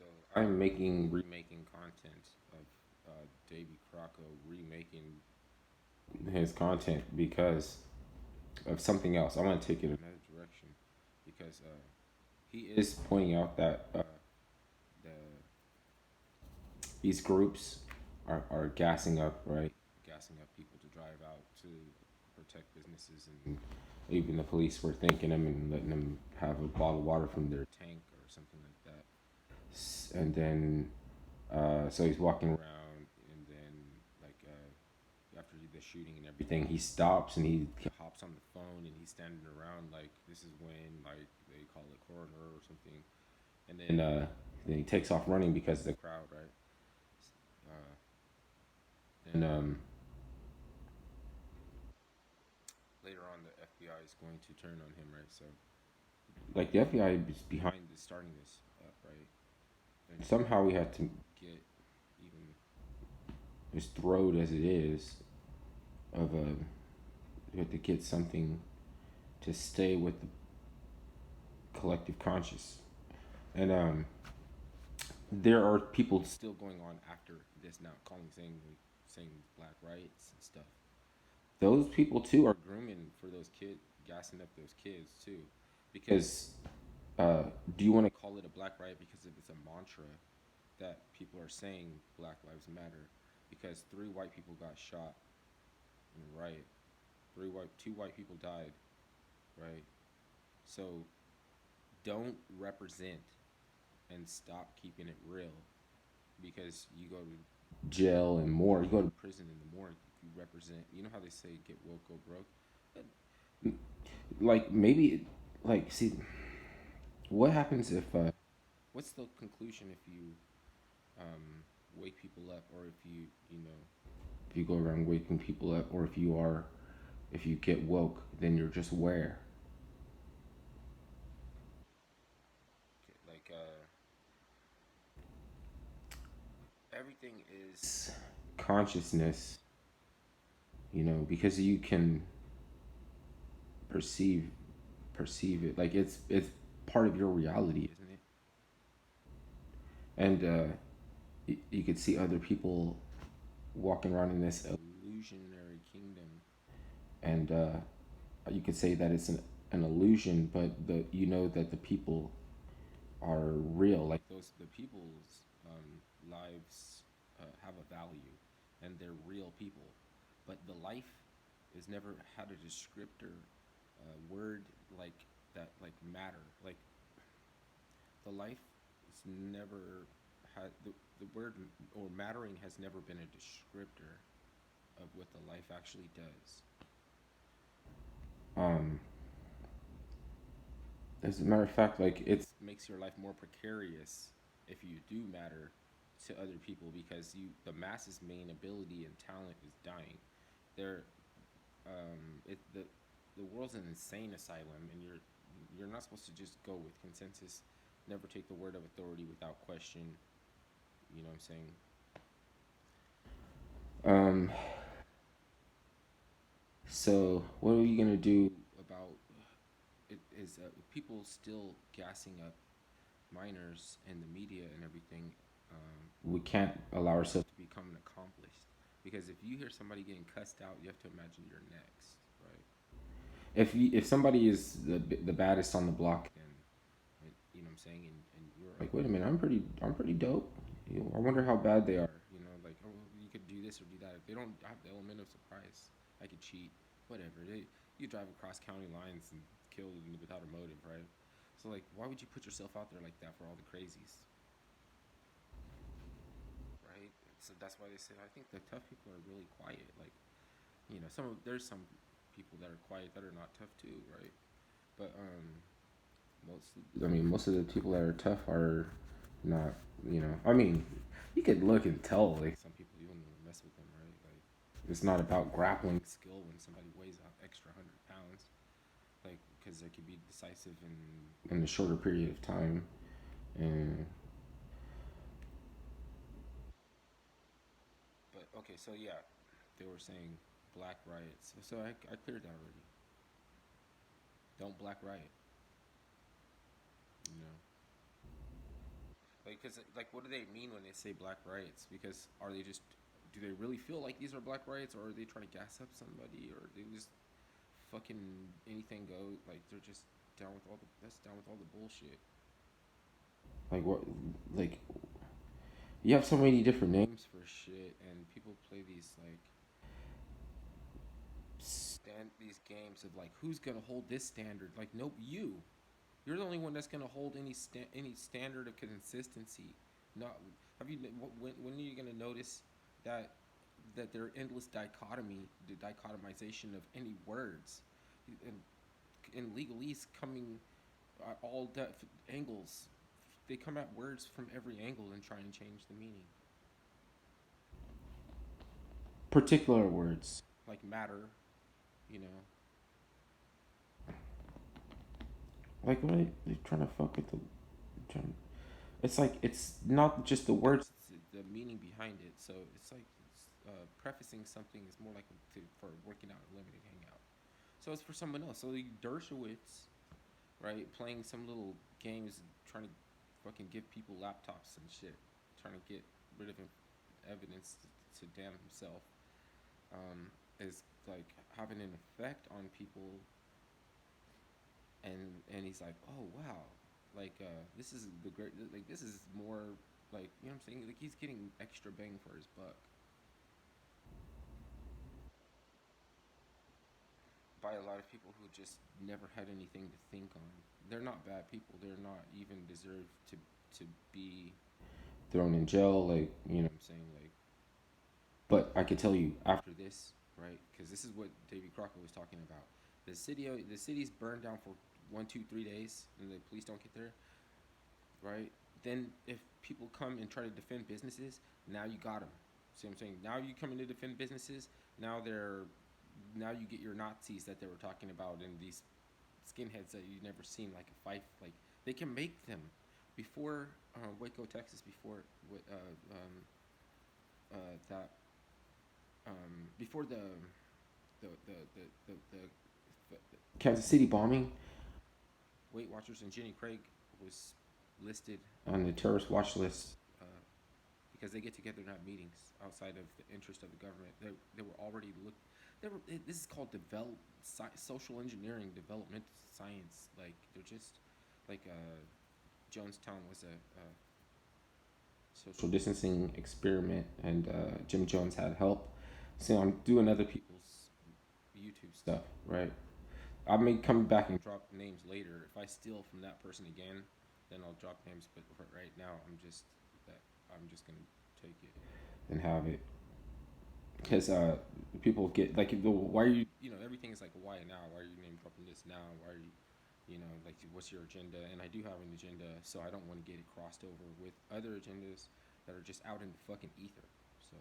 So I'm remaking content of Davy Crocco remaking his content because of something else. I want to take it another direction because he is pointing out that the these groups are gassing up, right? Gassing up people to drive out to protect businesses, and even the police were thanking them and letting them have a bottle of water from their tank or something like that. And then so he's walking around, and then like after the shooting and everything, he stops and he hops on the phone and he's standing around like this is when like they call it coroner or something, and then he takes off running because of the crowd, right? And later on, the FBI is going to turn on him, right? So like the FBI is behind this, starting this up, right? And somehow we had to get even as throwed as it is of a we had to get something to stay with the collective conscious. And there are people still going on after this now, calling saying black riots and stuff. Those people too are grooming for those kids, gassing up those kids too, because uh, do you want to call it a black riot because if it's a mantra that people are saying Black Lives Matter because three white people got shot in a riot, two white people died, right? So don't represent and stop keeping it real because you go to jail and more. You go to prison and the more you represent. You know how they say get woke, go broke. Like maybe, like see, what happens if? What's the conclusion if you wake people up, or if you know if you go around waking people up, or if you get woke, then you're just aware. Like everything is consciousness, because you can perceive perceive it. Like it's part of your reality, isn't it? And you could see other people walking around in this illusionary kingdom, and you could say that it's an illusion, but you know that the people are real. Like those, the people's lives have a value, and they're real people. But the life is never had a descriptor word like that, like matter. Like the life is never had the word or mattering has never been a descriptor of what the life actually does. Um, as a matter of fact, like it makes your life more precarious if you do matter to other people because the masses' main ability and talent is dying. They're the world's an insane asylum, and you're not supposed to just go with consensus. Never take the word of authority without question. You know what I'm saying? Um. So what are you gonna do about it? Is people still gassing up minors and the media and everything? We can't allow ourselves to become an accomplice because if you hear somebody getting cussed out, you have to imagine you're next, right? If somebody is the baddest on the block, then you know what I'm saying, and you're like, wait a minute, I'm pretty dope. I wonder how bad they are. Like, oh, you could do this or do that. If they don't have the element of surprise, I could cheat, whatever. You drive across county lines and kill without a motive, right? So like, why would you put yourself out there like that for all the crazies, right? So that's why they say I think the tough people are really quiet. Like, there's some people that are quiet that are not tough too, right? But most of the people that are tough are not. I mean, you could look and tell like some people you don't mess with them, right? Like, it's not about grappling skill when somebody weighs an extra 100 pounds, like because it could be decisive in a shorter period of time. And but okay, so yeah, they were saying black riots. So I cleared that already. Don't black riot. You know, like because like, what do they mean when they say black riots? Because are they just, do they really feel like these are black riots, or are they trying to gas up somebody, or they just fucking anything go? Like they're just down with all the that's down with all the bullshit. Like what? Like you have so many different names for shit, and people play these like these games of like who's gonna hold this standard? Like no, you're the only one that's gonna hold any standard of consistency. Not have you when are you gonna notice that there are endless the dichotomization of any words, and legalese coming at all angles. They come at words from every angle and try and change the meaning. Particular words like matter, you know, like what are they trying to fuck with the. Trying, it's like it's not just the words; it's the meaning behind it. So it's like prefacing something is more like for working out a limited hangout. So it's for someone else. So like Dershowitz, right, playing some little games, trying to fucking give people laptops and shit, trying to get rid of evidence to damn himself, is like having an effect on people, and he's like, oh wow, like this is the great, like this is more like you know what I'm saying, like he's getting extra bang for his buck by a lot of people who just never had anything to think on. They're not bad people. They're not even deserve to be thrown in jail. Like you know what I'm saying. Like, but I can tell you after this, right? Because this is what Davy Crockett was talking about. The city's burned down for 1, 2, 3 days, and the police don't get there, right? Then if people come and try to defend businesses, now you got them. See what I'm saying? Now you come in to defend businesses. Now they're now you get your Nazis that they were talking about and these skinheads that you've never seen like a fight like they can make them before Waco, Texas, before that before the Kansas City bombing. Weight Watchers and Jenny Craig was listed on the terrorist watch list because they get together and have meetings outside of the interest of the government. They were already looked. They were. This is called social engineering, development science. Like they're just like Jonestown was a social distancing experiment, and Jim Jones had help. So I'm doing other people's YouTube stuff, right? I may come back and drop names later. If I steal from that person again, then I'll drop names. But right now, I'm just gonna take it and have it because people get like why are you everything is like why now? Why are you name dropping this now? Why are you like what's your agenda? And I do have an agenda, so I don't want to get it crossed over with other agendas that are just out in the fucking ether. So